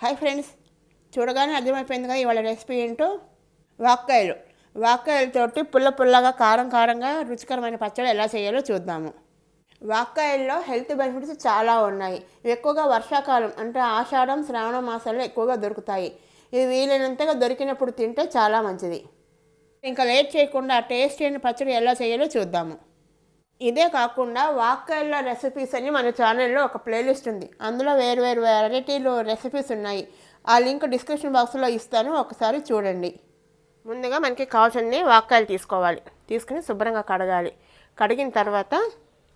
Hi friends, చూడగానే అర్థమైపోయింది కదా ఇవాళ రెసిపీ ఏంటో. వాక్కాయలు. వాక్కాయలతోటి పుల్లగా కారంగా రుచికరమైన పచ్చడి ఎలా చేయాలో చూద్దాము. వాక్కాయల్లో హెల్త్ బెనిఫిట్స్ చాలా ఉన్నాయి. ఇవి ఎక్కువగా వర్షాకాలం అంటే ఆషాఢం శ్రావణ మాసాల్లో ఎక్కువగా దొరుకుతాయి. ఇవి వీలైనంతగా దొరికినప్పుడు తింటే చాలా మంచిది. ఇంకా లేట్ చేయకుండా టేస్ట్ అయిన పచ్చడి ఎలా చేయాలో చూద్దాము. ఇదే కాకుండా వాక్కాయల రెసిపీస్ అని మన ఛానల్లో ఒక ప్లేలిస్ట్ ఉంది. అందులో వేరు వెరైటీలు రెసిపీస్ ఉన్నాయి. ఆ లింక్ డిస్క్రిప్షన్ బాక్స్లో ఇస్తాను, ఒకసారి చూడండి. ముందుగా మనకి కావాల్సిన వాక్కాయలు తీసుకోవాలి. తీసుకుని శుభ్రంగా కడగాలి. కడిగిన తర్వాత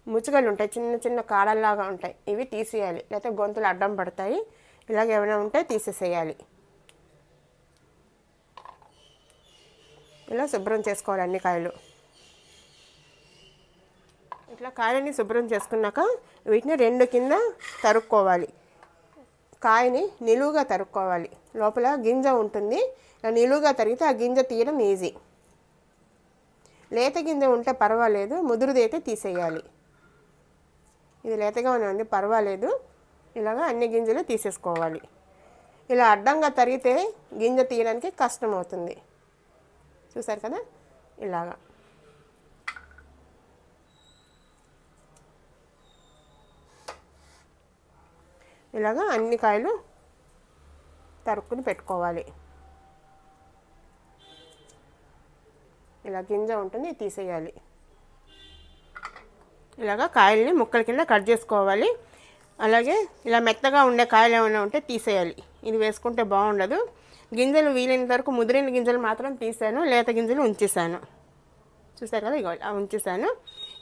ముచ్చుగలు ఉంటాయి, చిన్న కాడల్లాగా ఉంటాయి, ఇవి తీసేయాలి. లేకపోతే గొంతులు అడ్డం పడతాయి. ఇలాగ ఏమైనా ఉంటే తీసేసేయాలి. ఇలా శుభ్రం చేసుకోవాలి అన్ని కాయలు. ఇట్లా కాయలని శుభ్రం చేసుకున్నాక వీటిని రెండు కింద తరుక్కోవాలి. కాయని నిలువుగా తరుక్కోవాలి. లోపల గింజ ఉంటుంది, నిలువుగా తరిగితే ఆ గింజ తీయడం ఈజీ. లేత గింజ ఉంటే పర్వాలేదు, ముదురుది అయితే తీసేయాలి. ఇది లేతగానే ఉంది, పర్వాలేదు. ఇలాగా అన్ని గింజలు తీసేసుకోవాలి. ఇలా అడ్డంగా తరిగితే గింజ తీయడానికి కష్టం అవుతుంది. చూసారు కదా, ఇలాగా. ఇలాగా అన్ని కాయలు తరుక్కుని పెట్టుకోవాలి. ఇలా గింజ ఉంటుంది, తీసేయాలి. ఇలాగా కాయల్ని ముక్కల కింద కట్ చేసుకోవాలి. అలాగే ఇలా మెత్తగా ఉండే కాయలు ఏమైనా ఉంటే తీసేయాలి. ఇది వేసుకుంటే బాగుండదు. గింజలు వీలైనంత వరకు ముదిరిన గింజలు మాత్రం తీసాను, లేత గింజలు ఉంచేసాను. చూసారు కదా, ఇక ఉంచేసాను.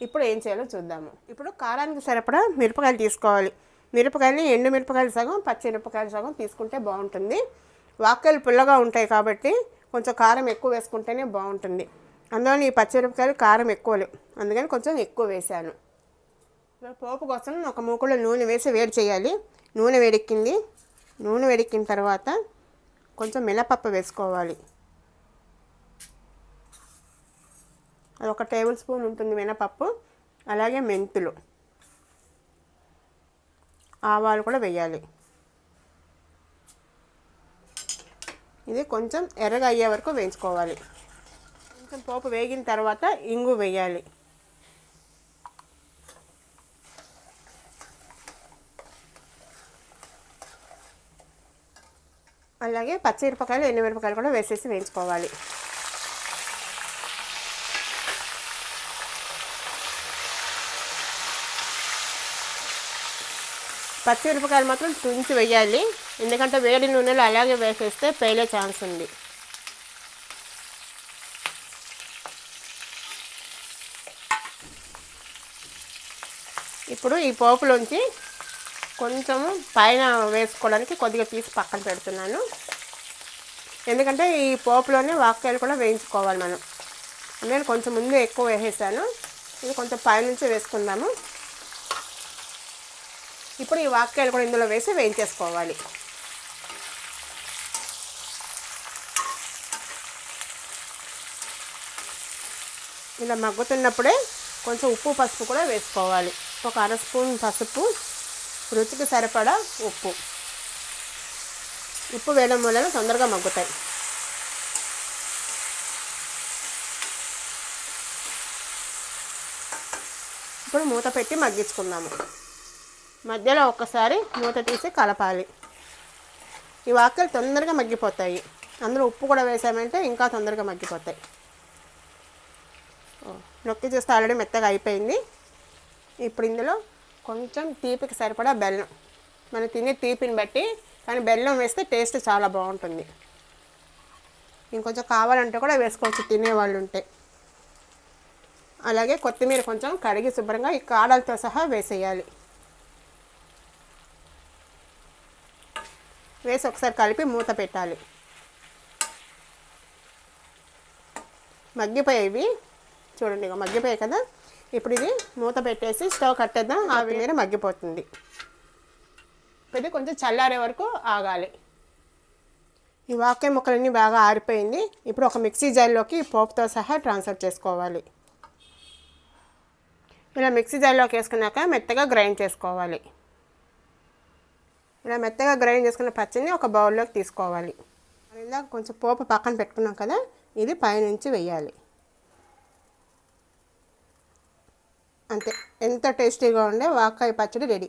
ఇప్పుడు ఏం చేయాలో చూద్దాము. ఇప్పుడు కారానికి సరిపడా మిరపకాయలు తీసుకోవాలి. మిరపకాయలు ఎండు మిరపకాయలు సగం, పచ్చి మిరపకాయలు సగం తీసుకుంటే బాగుంటుంది. వాక్కాయలు పుల్లగా ఉంటాయి కాబట్టి కొంచెం కారం ఎక్కువ వేసుకుంటేనే బాగుంటుంది. అందులో ఈ పచ్చిమిరపకాయలు కారం ఎక్కువ లేవు, అందుకని కొంచెం ఎక్కువ వేసాను. పోపు కోసం ఒక మూకులో నూనె వేసి వేడి చేయాలి. నూనె వేడెక్కింది. నూనె వేడెక్కిన తర్వాత కొంచెం మినపప్పు వేసుకోవాలి. అది 1 టేబుల్ స్పూన్ ఉంటుంది మినపప్పు. అలాగే మెంతులు, ఆవాలు కూడా వేయాలి. ఇది కొంచెం ఎర్రగా అయ్యే వరకు వేయించుకోవాలి. కొంచెం పోపు వేగిన తర్వాత ఇంగు వేయాలి. అలాగే పచ్చిమిరపకాయలు, ఎండుమిరపకాయలు కూడా వేసేసి వేయించుకోవాలి. పచ్చిమిరపకాయలు మాత్రం తుంచి వేయాలి, ఎందుకంటే వేడి నూనెలో అలాగే వేసేస్తే పేలే ఛాన్స్ ఉంది. ఇప్పుడు ఈ పోపులోంచి కొంచెము పైన వేసుకోవడానికి కొద్దిగా తీసి పక్కన పెడుతున్నాను. ఎందుకంటే ఈ పోపులోనే వాక్కాయలు కూడా వేయించుకోవాలి మనం. నేను కొంచెం ముందు ఎక్కువ వేసేసాను. ఇది కొంచెం పైనుంచి వేసుకుందాము. ఇప్పుడు ఈ వాక్కాయలు కూడా ఇందులో వేసి వేయించేసుకోవాలి. ఇలా మగ్గుతున్నప్పుడే కొంచెం ఉప్పు పసుపు కూడా వేసుకోవాలి. ఒక 1/2 స్పూన్ పసుపు, రుచికి సరిపడా ఉప్పు. ఉప్పు వేయడం వలన తొందరగా మగ్గుతాయి. ఇప్పుడు మూత పెట్టి మగ్గించుకుందాము. మధ్యలో ఒక్కసారి మూత తీసి కలపాలి. ఈ వాక్కాయలు తొందరగా మగ్గిపోతాయి. అందులో ఉప్పు కూడా వేసామంటే ఇంకా తొందరగా మగ్గిపోతాయి. నొక్కి చూస్తే ఆల్రెడీ మెత్తగా అయిపోయింది. ఇప్పుడు ఇందులో కొంచెం తీపికి సరిపడా బెల్లం, మనం తినే తీపిని బట్టి, కానీ బెల్లం వేస్తే టేస్ట్ చాలా బాగుంటుంది. ఇంకొంచెం కావాలంటే కూడా వేసుకోవచ్చు తినేవాళ్ళు ఉంటే. అలాగే కొత్తిమీర కొంచెం కడిగి శుభ్రంగా ఈ కాడలతో సహా వేసేయాలి. వేసి ఒకసారి కలిపి మూత పెట్టాలి. మగ్గిపోయేవి చూడండి, ఇక మగ్గిపోయాయి కదా. ఇప్పుడు ఇది మూత పెట్టేసి స్టవ్ కట్టేద్దాం. ఆవి మీద మగ్గిపోతుంది. ఇది కొంచెం చల్లారే వరకు ఆగాలి. ఈ వాక్కాయ ముక్కలన్నీ బాగా ఆరిపోయింది. ఇప్పుడు ఒక మిక్సీ జార్లోకి పోపుతో సహా ట్రాన్స్ఫర్ చేసుకోవాలి. ఇలా మిక్సీ జార్లోకి వేసుకున్నాక మెత్తగా గ్రైండ్ చేసుకోవాలి. ఇలా మెత్తగా గ్రైండ్ చేసుకున్న పచ్చడిని ఒక బౌల్లోకి తీసుకోవాలి. ఇందాక కొంచెం పోపు పక్కన పెట్టుకున్నాం కదా, ఇది పైనుంచి వేయాలి. అంతే, ఎంత టేస్టీగా ఉండే వాక్కాయ పచ్చడి రెడీ.